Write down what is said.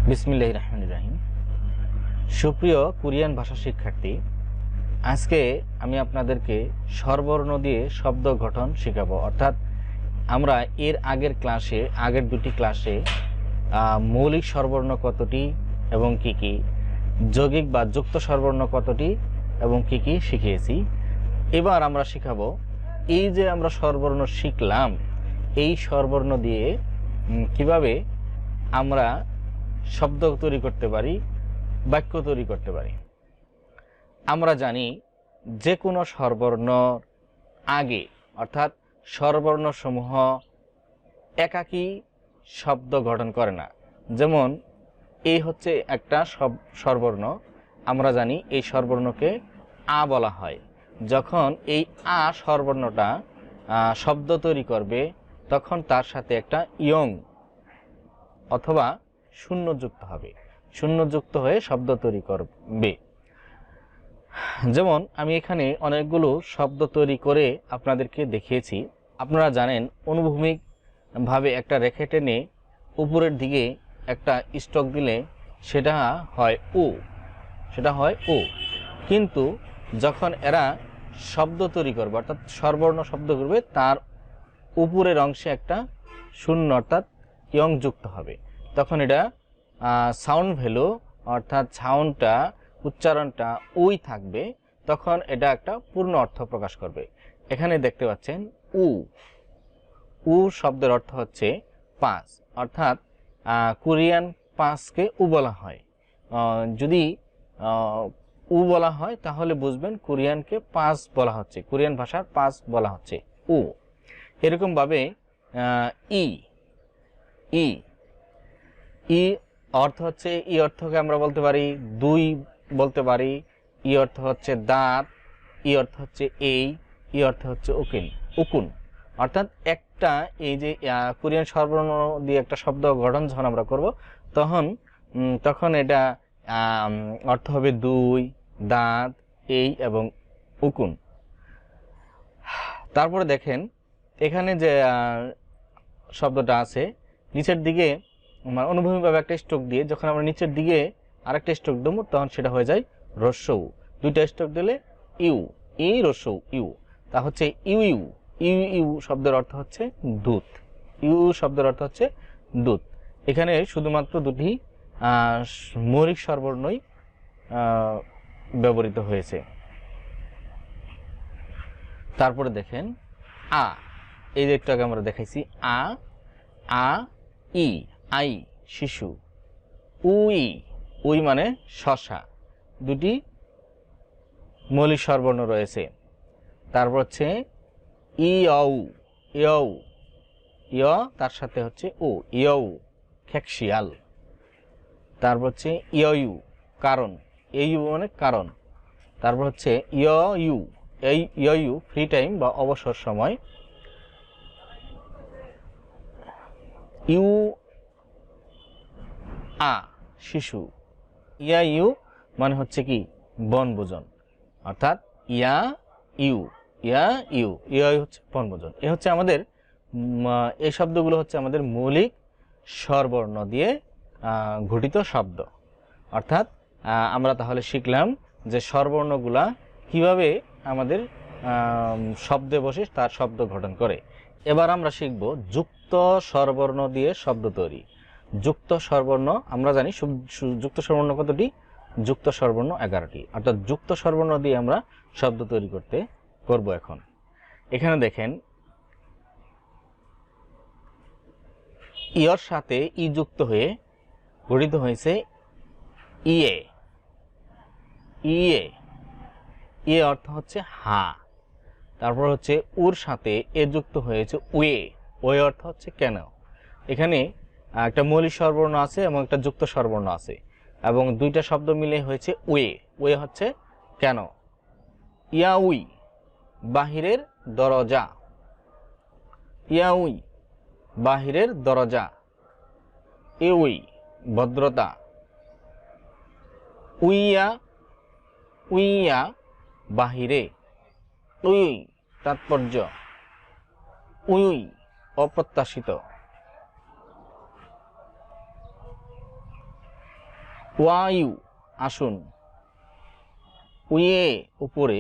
বিসমিল্লাহির রহমানির রহিম। সুপ্রিয় কোরিয়ান ভাষা শিক্ষার্থী, আজকে আমি আপনাদেরকে স্বরবর্ণ দিয়ে শব্দ গঠন শেখাবো। অর্থাৎ আমরা এর আগের দুটি ক্লাসে মৌলিক স্বরবর্ণ কতটি এবং কি কি, যৌগিক বা যুক্ত স্বরবর্ণ কতটি এবং কি কি শিখিয়েছি। এবার আমরা শিখাবো এই যে আমরা স্বরবর্ণ শিখলাম, এই স্বরবর্ণ দিয়ে কিভাবে আমরা শব্দ তৈরি করতে পারি, বাক্য তৈরি করতে পারি। আমরা জানি যে কোনো স্বরবর্ণ আগে অর্থাৎ স্বরবর্ণ সমূহ একাকী শব্দ গঠন করে না। যেমন এই হচ্ছে একটা স্বরবর্ণ, আমরা জানি এই স্বরবর্ণকে আ বলা হয়। যখন এই আ স্বরবর্ণটা শব্দ তৈরি করবে তখন তার সাথে একটা ইয়ং অথবা শূন্য যুক্ত হবে, শূন্য যুক্ত হয়ে শব্দ তৈরি করবে। যেমন আমি এখানে অনেকগুলো শব্দ তৈরি করে আপনাদেরকে দেখিয়েছি। আপনারা জানেন অনুভূমিকভাবে একটা রেখা টেনে উপরের দিকে একটা স্ট্রোক দিলে সেটা হয় ও। কিন্তু যখন এরা শব্দ তৈরি করবে অর্থাৎ স্বরবর্ণ শব্দ করবে, তার উপরের অংশে একটা শূন্য অর্থাৎ ইয়ং যুক্ত হবে, তখন এটা সাউন্ড ভ্যালু অর্থাৎ সাউন্ডটা উচ্চারণটা ওই থাকবে, তখন এটা একটা পূর্ণ অর্থ প্রকাশ করবে। এখানে দেখতে পাচ্ছেন উ শব্দের অর্থ হচ্ছে পাঁচ, অর্থাৎ কোরিয়ান পাঁচকে উ বলা হয়। যদি উ বলা হয় তাহলে বুঝবেন কোরিয়ানকে পাঁচ বলা হচ্ছে, কোরিয়ান ভাষার পাঁচ বলা হচ্ছে উ। এরকমভাবে ই অর্থ হচ্ছে, ই অর্থকে আমরা বলতে পারি দুই, বলতে পারি ই অর্থ হচ্ছে দাঁত, ই অর্থ হচ্ছে ই অর্থ হচ্ছে উকুন। অর্থাৎ একটা এই যে কোরিয়ান স্বরবর্ণ দিয়ে একটা শব্দ গঠন যখন আমরা করব তখন এটা অর্থ হবে দুই, দাঁত, এবং উকুন। তারপরে দেখেন এখানে যে শব্দটা আছে নিচের দিকে অনুভূমিকভাবে একটা স্ট্রোক দিয়ে যখন আমরা নিচের দিকে আরেকটা স্ট্রোক দেবো তখন সেটা হয়ে যায় রস্যউ। দুইটা স্ট্রোক দিলে রস্যউ ইউ, তা হচ্ছে ইউ শব্দের অর্থ হচ্ছে দুধ। শব্দের অর্থ হচ্ছে দুধ। এখানে শুধুমাত্র দুটি মৌলিক স্বরবর্ণই ব্যবহৃত হয়েছে। তারপরে দেখেন এই যে একটু আগে আমরা দেখাইছি আই শিশু, উই মানে শশা, দুটি মৌলিক স্বরবর্ণ রয়েছে। তারপর হচ্ছে ইয় তার সাথে হচ্ছে ইয়উ খেকশিয়াল। তারপর হচ্ছে ইয়ু কারণ, ইউ মানে কারণ। তারপর হচ্ছে ইয়ু ফ্রি টাইম বা অবসর সময়। শিশু। ইউ মানে হচ্ছে কি বনভোজন, অর্থাৎ ইউ হচ্ছে বনভোজন। এ হচ্ছে আমাদের এই শব্দগুলো হচ্ছে আমাদের মৌলিক স্বরবর্ণ দিয়ে গঠিত শব্দ। অর্থাৎ আমরা তাহলে শিখলাম যে স্বরবর্ণগুলা কিভাবে আমাদের শব্দে বসে তার শব্দ গঠন করে। এবার আমরা শিখব যুক্ত স্বরবর্ণ দিয়ে শব্দ তৈরি। যুক্ত স্বরবর্ণ আমরা জানি যুক্ত স্বরবর্ণ কতটি? যুক্ত স্বরবর্ণ 11টি। অর্থাৎ যুক্ত স্বরবর্ণ দিয়ে আমরা শব্দ তৈরি করব। এখন এখানে দেখেন ইয়র সাথে ই যুক্ত হয়ে গঠিত হয়েছে ইয়ে অর্থ হচ্ছে হা। তারপর হচ্ছে উর সাথে এ যুক্ত হয়েছে ওয়ে অর্থ হচ্ছে কেন। এখানে একটা মৌলিক স্বরবর্ণ আছে এবং একটা যুক্ত স্বরবর্ণ আছে এবং দুইটা শব্দ মিলে হয়েছে ওয়ে হচ্ছে কেন। ইয়াউই বাহিরের দরজা, এউই ভদ্রতা, উইয়া বাহিরে, উই তাৎপর্য, উই অপ্রত্যাশিত। ওয়াইউ আসুন, উয়ে উপরে,